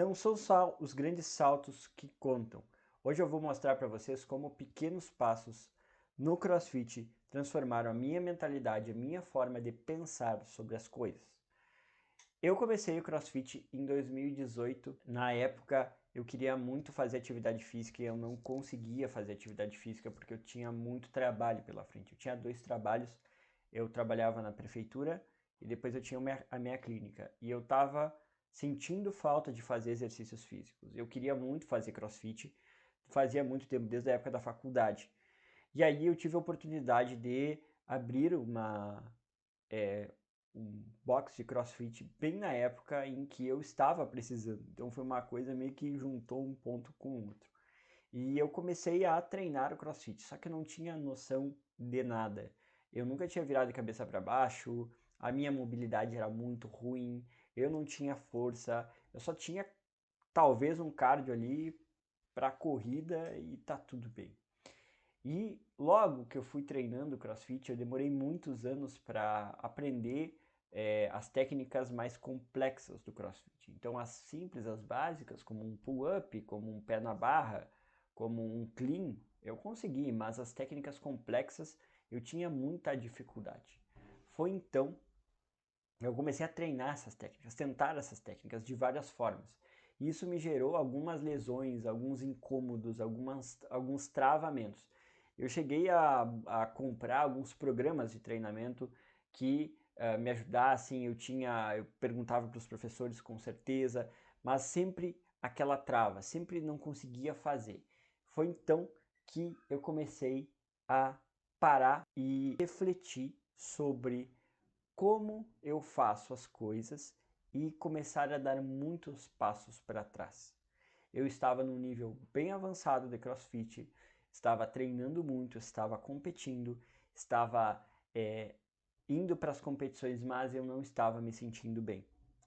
Não são só os grandes saltos que contam. Hoje eu vou mostrar para vocês como pequenos passos no CrossFit transformaram a minha mentalidade, a minha forma de pensar sobre as coisas. Eu comecei o CrossFit em 2018. Na época eu queria muito fazer atividade física e eu não conseguia fazer atividade física porque eu tinha muito trabalho pela frente. Eu tinha 2 trabalhos. Eu trabalhava na prefeitura e depois eu tinha a minha clínica. E eu estava sentindo falta de fazer exercícios físicos. Eu queria muito fazer CrossFit, fazia muito tempo, desde a época da faculdade. E aí eu tive a oportunidade de abrir um box de CrossFit bem na época em que eu estava precisando. Então foi uma coisa meio que juntou um ponto com o outro. E eu comecei a treinar o CrossFit, só que eu não tinha noção de nada. Eu nunca tinha virado de cabeça para baixo, a minha mobilidade era muito ruim, eu não tinha força, eu só tinha talvez um cardio ali para corrida e tá tudo bem. E logo que eu fui treinando CrossFit, eu demorei muitos anos para aprender as técnicas mais complexas do CrossFit. Então as simples, as básicas, como um pull-up, como um pé na barra, como um clean, eu consegui, mas as técnicas complexas eu tinha muita dificuldade. Foi então eu comecei a treinar essas técnicas, tentar essas técnicas de várias formas. Isso me gerou algumas lesões, alguns incômodos, alguns travamentos. Eu cheguei a comprar alguns programas de treinamento que me ajudassem, eu perguntava para os professores com certeza, mas sempre aquela trava, sempre não conseguia fazer. Foi então que eu comecei a parar e refletir sobre como eu faço as coisas e começar a dar muitos passos para trás. Eu estava num nível bem avançado de CrossFit, estava treinando muito, estava competindo, estava indo para as competições, mas eu não estava me sentindo bem.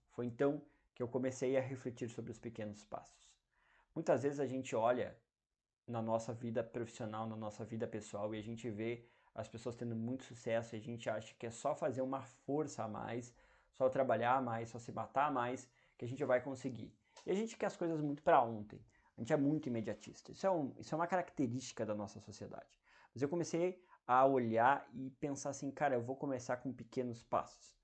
Foi então que eu comecei a refletir sobre os pequenos passos. Muitas vezes a gente olha na nossa vida profissional, na nossa vida pessoal, e a gente vê as pessoas tendo muito sucesso e a gente acha que é só fazer uma força a mais, só trabalhar mais, só se matar mais, que a gente vai conseguir. E a gente quer as coisas muito para ontem. A gente é muito imediatista. Isso é uma característica da nossa sociedade. Mas eu comecei a olhar e pensar assim, cara, eu vou começar com pequenos passos.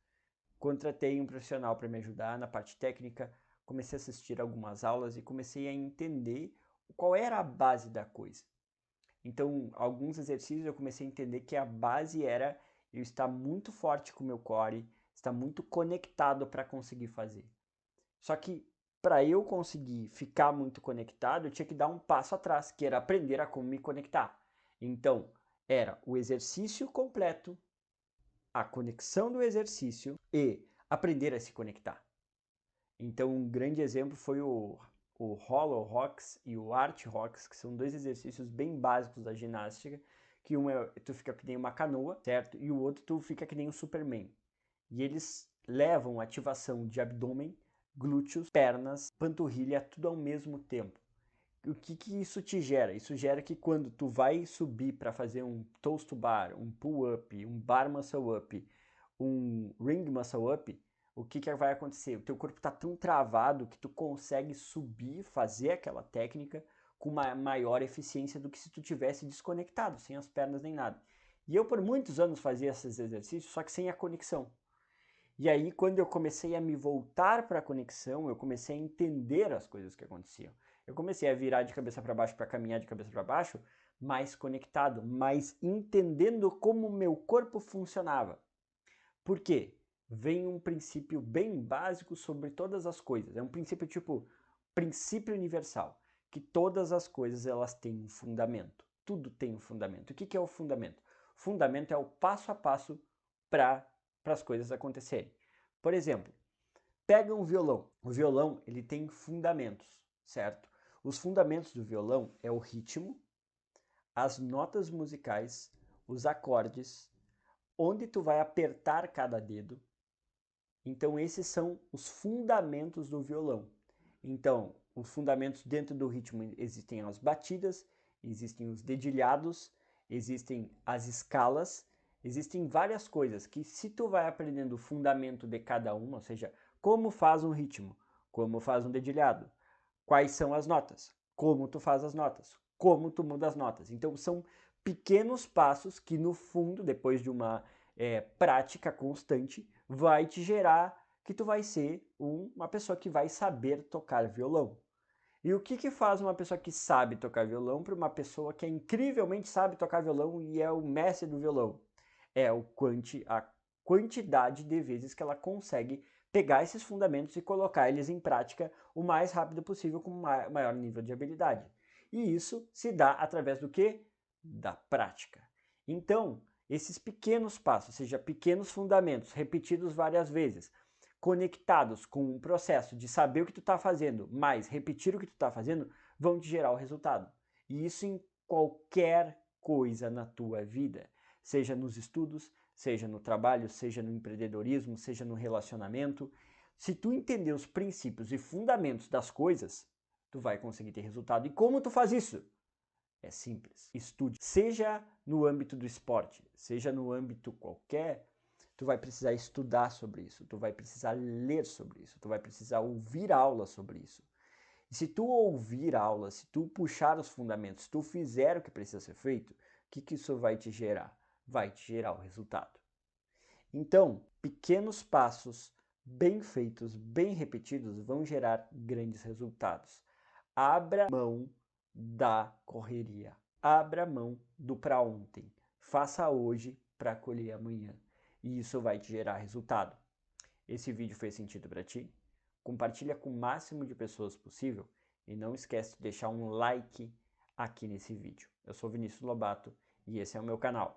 Contratei um profissional para me ajudar na parte técnica, comecei a assistir algumas aulas e comecei a entender qual era a base da coisa. Então, alguns exercícios eu comecei a entender que a base era eu estar muito forte com o meu core, estar muito conectado para conseguir fazer. Só que para eu conseguir ficar muito conectado, eu tinha que dar um passo atrás, que era aprender a como me conectar. Então, era o exercício completo, a conexão do exercício e aprender a se conectar. Então, um grande exemplo foi o Hollow Rocks e o Arch Rocks, que são 2 exercícios bem básicos da ginástica, que um é tu fica que nem uma canoa, certo? E o outro tu fica que nem um Superman. E eles levam ativação de abdômen, glúteos, pernas, panturrilha, tudo ao mesmo tempo. O que isso te gera? Isso gera que quando tu vai subir para fazer um toast to bar, um pull-up, um bar muscle up, um ring muscle up, o que vai acontecer? O teu corpo está tão travado que tu consegue subir, fazer aquela técnica com uma maior eficiência do que se tu tivesse desconectado, sem as pernas nem nada. E eu por muitos anos fazia esses exercícios, só que sem a conexão. E aí quando eu comecei a me voltar para a conexão, eu comecei a entender as coisas que aconteciam. Eu comecei a virar de cabeça para baixo para caminhar de cabeça para baixo, mais conectado, mais entendendo como o meu corpo funcionava. Por quê? Vem um princípio bem básico sobre todas as coisas. É um princípio tipo princípio universal, que todas as coisas elas têm um fundamento. Tudo tem um fundamento. O que é o fundamento? O fundamento é o passo a passo para as coisas acontecerem. Por exemplo, pega um violão. O violão ele tem fundamentos, certo? Os fundamentos do violão é o ritmo, as notas musicais, os acordes, onde tu vai apertar cada dedo. Então esses são os fundamentos do violão. Então, os fundamentos dentro do ritmo existem as batidas, existem os dedilhados, existem as escalas, existem várias coisas que se tu vai aprendendo o fundamento de cada uma, ou seja, como faz um ritmo, como faz um dedilhado, quais são as notas, como tu faz as notas, como tu muda as notas. Então são pequenos passos que no fundo, depois de uma prática constante, vai te gerar que tu vai ser uma pessoa que vai saber tocar violão. E o que faz uma pessoa que sabe tocar violão para uma pessoa que incrivelmente sabe tocar violão e é o mestre do violão? É a quantidade de vezes que ela consegue pegar esses fundamentos e colocar eles em prática o mais rápido possível com maior nível de habilidade. E isso se dá através do quê? Da prática. Então, esses pequenos passos, ou seja, pequenos fundamentos repetidos várias vezes, conectados com um processo de saber o que tu está fazendo, mais repetir o que tu está fazendo, vão te gerar o resultado. E isso em qualquer coisa na tua vida, seja nos estudos, seja no trabalho, seja no empreendedorismo, seja no relacionamento. Se tu entender os princípios e fundamentos das coisas, tu vai conseguir ter resultado. E como tu faz isso? É simples. Estude. Seja no âmbito do esporte, seja no âmbito qualquer, tu vai precisar estudar sobre isso, tu vai precisar ler sobre isso, tu vai precisar ouvir aulas sobre isso. E se tu ouvir aulas, se tu puxar os fundamentos, se tu fizer o que precisa ser feito, o que isso vai te gerar? Vai te gerar o resultado. Então, pequenos passos bem feitos, bem repetidos, vão gerar grandes resultados. Abra mão da correria. Abra mão do para ontem. Faça hoje para colher amanhã. E isso vai te gerar resultado. Esse vídeo fez sentido para ti? Compartilha com o máximo de pessoas possível e não esquece de deixar um like aqui nesse vídeo. Eu sou Vinícius Lobato e esse é o meu canal.